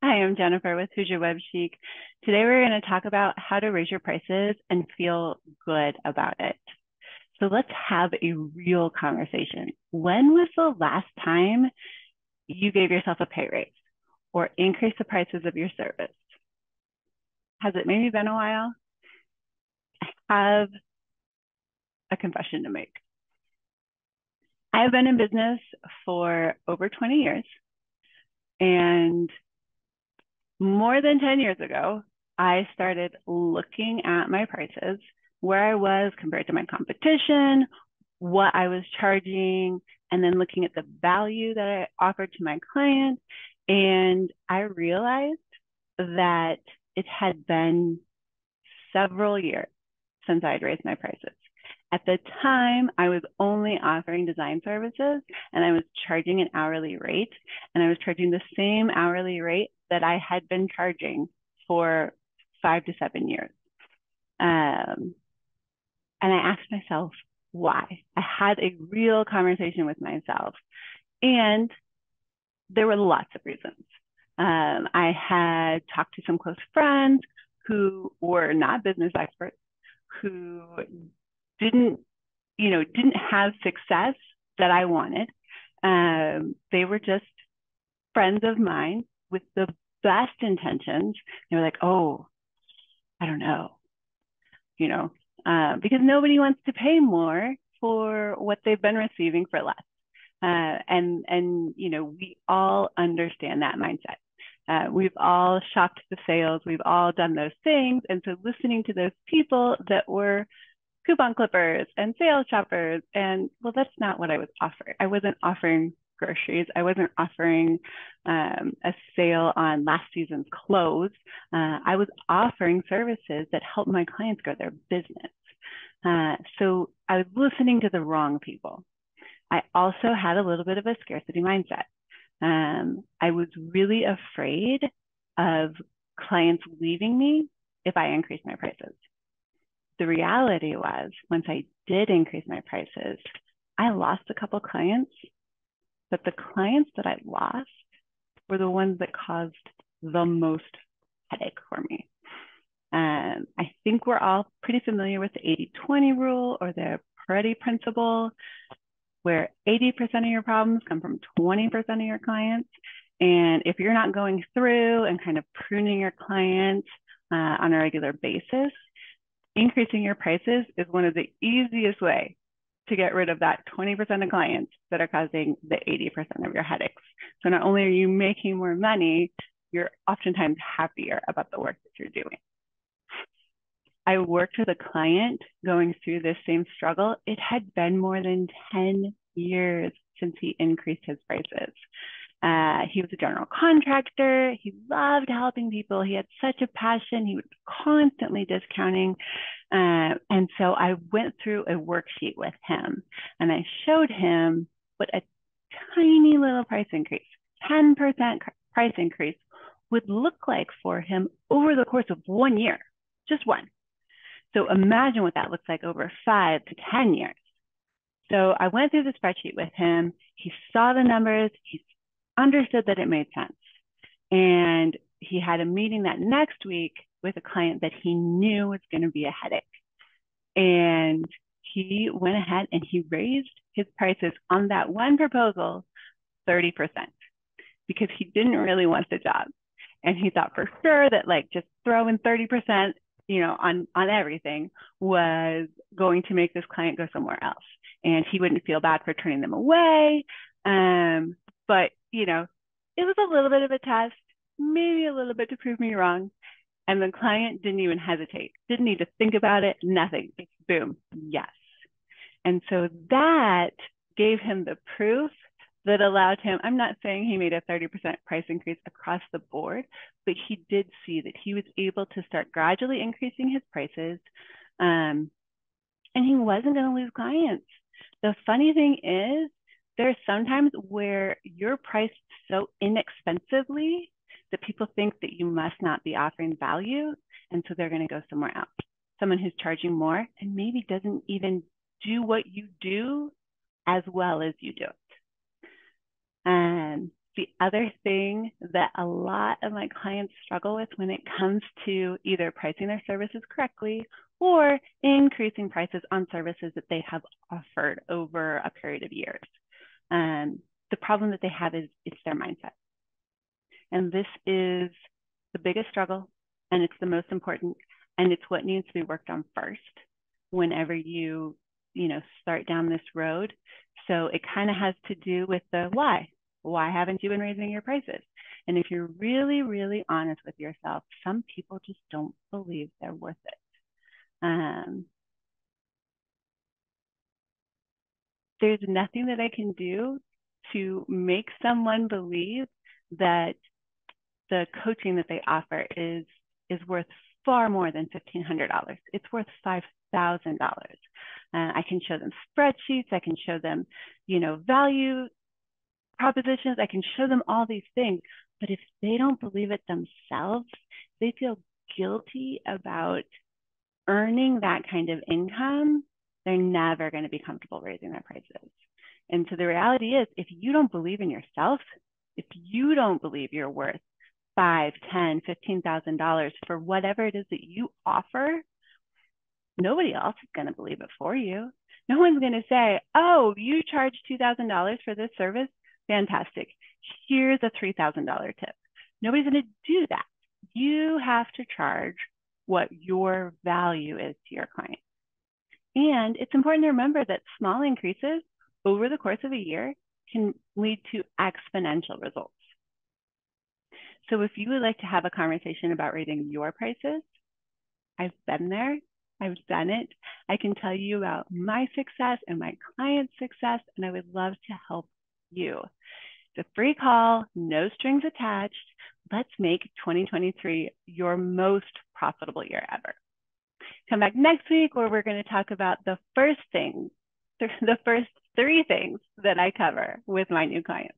Hi, I'm Jennifer with Who's Your Web Chic. Today we're going to talk about how to raise your prices and feel good about it. So let's have a real conversation. When was the last time you gave yourself a pay raise or increased the prices of your service? Has it maybe been a while? I have a confession to make. I have been in business for over 20 years, and more than 10 years ago, I started looking at my prices, where I was compared to my competition, what I was charging, and then looking at the value that I offered to my clients. And I realized that it had been several years since I'd raised my prices. At the time, I was only offering design services and I was charging an hourly rate, and I was charging the same hourly rate that I had been charging for 5 to 7 years. And I asked myself why. I had a real conversation with myself, and there were lots of reasons. I had talked to some close friends who were not business experts, who didn't have success that I wanted. They were just friends of mine with the best intentions. They were like, oh, I don't know, because nobody wants to pay more for what they've been receiving for less. We all understand that mindset. We've all shopped the sales. We've all done those things. And so listening to those people that were coupon clippers and sales shoppers, and well, that's not what I was offering. I wasn't offering groceries. I wasn't offering a sale on last season's clothes. I was offering services that help my clients grow their business. So I was listening to the wrong people. I also had a little bit of a scarcity mindset. I was really afraid of clients leaving me if I increased my prices. The reality was, once I did increase my prices, I lost a couple clients, but the clients that I lost were the ones that caused the most headache for me. I think we're all pretty familiar with the 80-20 rule, or the Pareto principle, where 80% of your problems come from 20% of your clients. And if you're not going through and kind of pruning your clients on a regular basis, increasing your prices is one of the easiest ways to get rid of that 20% of clients that are causing the 80% of your headaches. So not only are you making more money, you're oftentimes happier about the work that you're doing. I worked with a client going through this same struggle. It had been more than 10 years since he increased his prices. He was a general contractor. He loved helping people. He had such a passion. He was constantly discounting. And so I went through a worksheet with him, and I showed him what a tiny little price increase, 10% price increase, would look like for him over the course of 1 year, just one. So imagine what that looks like over 5 to 10 years. So I went through the spreadsheet with him. He saw the numbers. He understood that it made sense. And he had a meeting that next week with a client that he knew was going to be a headache. And he went ahead and he raised his prices on that one proposal 30%, because he didn't really want the job. And he thought for sure that just throwing 30%, on everything was going to make this client go somewhere else. And he wouldn't feel bad for turning them away. But, it was a little bit of a test, maybe a little bit to prove me wrong. And the client didn't even hesitate, didn't need to think about it, nothing. It's boom, yes. And so that gave him the proof that allowed him, I'm not saying he made a 30% price increase across the board, but he did see that he was able to start gradually increasing his prices, and he wasn't going to lose clients. The funny thing is, there's sometimes where you're priced so inexpensively that people think that you must not be offering value, and so they're going to go somewhere else. Someone who's charging more and maybe doesn't even do what you do as well as you do it. The other thing that a lot of my clients struggle with when it comes to either pricing their services correctly or increasing prices on services that they have offered over a period of years. The problem that they have is it's their mindset. And this is the biggest struggle, and it's the most important, and it's what needs to be worked on first whenever you start down this road. So it kind of has to do with the why. Why haven't you been raising your prices? And if you're really, really honest with yourself, some people just don't believe they're worth it. There's nothing that I can do to make someone believe that the coaching that they offer is worth far more than $1,500. It's worth $5,000. I can show them spreadsheets. I can show them, value propositions. I can show them all these things. But if they don't believe it themselves, they feel guilty about earning that kind of income, they're never going to be comfortable raising their prices. And so the reality is, if you don't believe in yourself, if you don't believe you're worth $5,000, $10,000, $15,000 for whatever it is that you offer, nobody else is going to believe it for you. No one's going to say, oh, you charge $2,000 for this service? Fantastic. Here's a $3,000 tip. Nobody's going to do that. You have to charge what your value is to your client. And it's important to remember that small increases over the course of a year can lead to exponential results. So if you would like to have a conversation about raising your prices, I've been there, I've done it. I can tell you about my success and my client's success, and I would love to help you. It's a free call, no strings attached. Let's make 2023 your most profitable year ever. Come back next week where we're going to talk about the first 3 things that I cover with my new clients.